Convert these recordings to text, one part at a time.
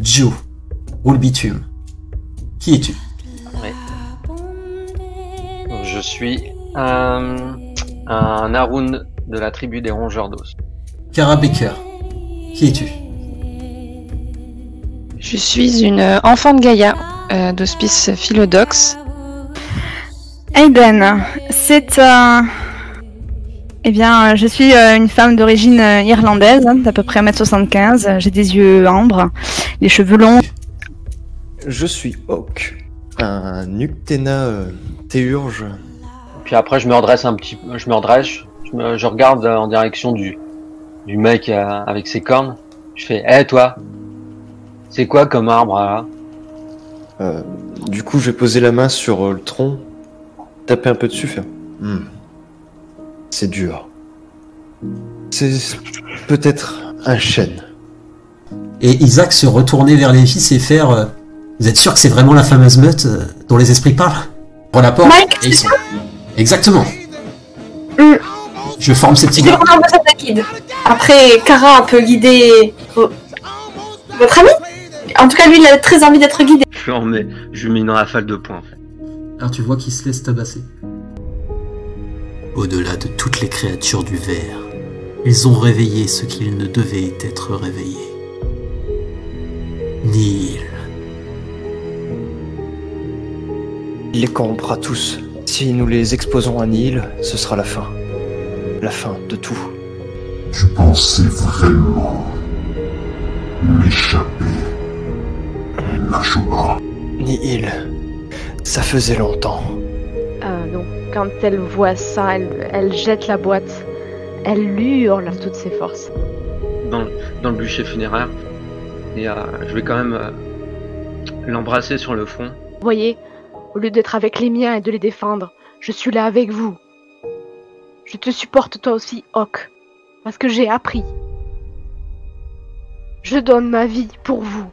Joe, roule bitume. Qui es-tu? Oui. Je suis un Haroun de la tribu des Rongeurs d'Os. Kara Baker. Qui es-tu? Je suis une enfant de Gaïa, d'hospice Philodox. Aiden, c'est je suis une femme d'origine irlandaise, d'à peu près 1m75. J'ai des yeux ambre, les cheveux longs. Je suis Hawk, un Uctena théurge. Puis après, je me redresse un petit peu, je regarde en direction du mec avec ses cornes. Je fais, hé toi, c'est quoi comme arbre là? Du coup, je vais poser la main sur le tronc, taper un peu dessus, faire. C'est dur. C'est peut-être un chêne. Et Isaac se retournait vers les fils et faire vous êtes sûr que c'est vraiment la fameuse meute dont les esprits parlent? Pour la porte. Mike, et ils sont... Exactement. Je forme ces petits J'ai gars. vraiment besoin d'un guide. Après, Kara peut guider votre ami. En tout cas, lui, il a très envie d'être guidé. Je lui mets une rafale de points en fait. Alors tu vois qu'ils se laissent tabasser. Au-delà de toutes les créatures du verre, ils ont réveillé ce qu'ils ne devaient être réveillés. Nihil. Il les corrompra tous. Si nous les exposons à Nihil, ce sera la fin. La fin de tout. Tu pensais vraiment m'échapper, Nashoba? Nihil, ça faisait longtemps. Donc, quand elle voit ça, elle jette la boîte. Elle hurle à toutes ses forces. Dans le bûcher funéraire. Et je vais quand même l'embrasser sur le front. Vous voyez, au lieu d'être avec les miens et de les défendre, je suis là avec vous. Je te supporte toi aussi, Hawk, parce que j'ai appris. Je donne ma vie pour vous,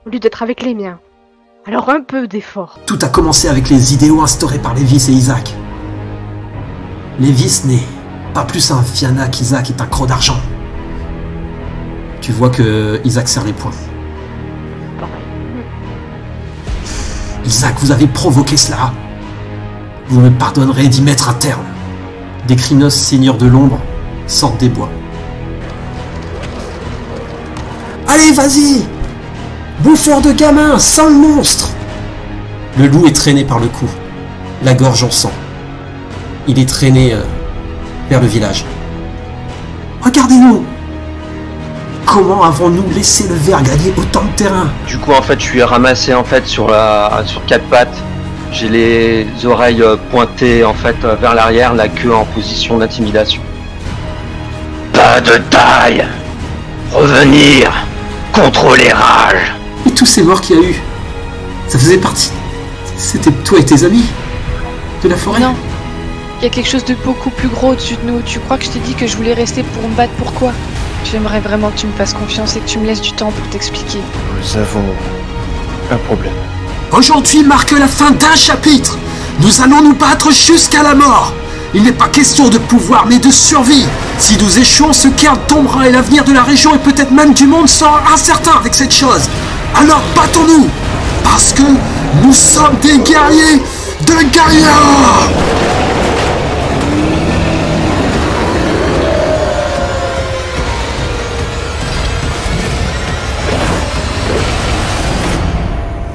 au lieu d'être avec les miens. Alors un peu d'effort. Tout a commencé avec les idéaux instaurés par Lévis et Isaac. Lévis n'est pas plus un Fianna qu'Isaac est un croc d'argent. Tu vois que Isaac serre les poings. Isaac, vous avez provoqué cela. Vous me pardonnerez d'y mettre un terme. Des Krynos, seigneurs de l'ombre, sortent des bois. Allez, vas-y! Bouffeur de gamins, sale monstre! Le loup est traîné par le cou, la gorge en sang. Il est traîné vers le village. Regardez-nous! Comment avons-nous laissé le verre gagner autant de terrain? Du coup, en fait, je suis ramassé en fait sur quatre pattes. J'ai les oreilles pointées en fait vers l'arrière, la queue en position d'intimidation. Pas de taille. Revenir. Contrôler rage. Et tous ces morts qu'il y a eu, ça faisait partie. C'était toi et tes amis de la forêt? Non, il y a quelque chose de beaucoup plus gros au-dessus de nous. Tu crois que je t'ai dit que je voulais rester pour me battre? Pourquoi? J'aimerais vraiment que tu me fasses confiance et que tu me laisses du temps pour t'expliquer. Nous avons un problème. Aujourd'hui marque la fin d'un chapitre. Nous allons nous battre jusqu'à la mort. Il n'est pas question de pouvoir, mais de survie. Si nous échouons, ce Cairn tombera et l'avenir de la région et peut-être même du monde sera incertain avec cette chose. Alors battons-nous, parce que nous sommes des guerriers de Gaïa.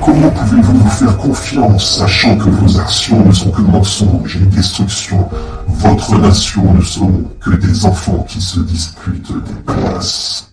Comment pouvez-vous vous faire confiance, sachant que vos actions ne sont que mensonges et destruction? Votre nation ne sont que des enfants qui se disputent des places.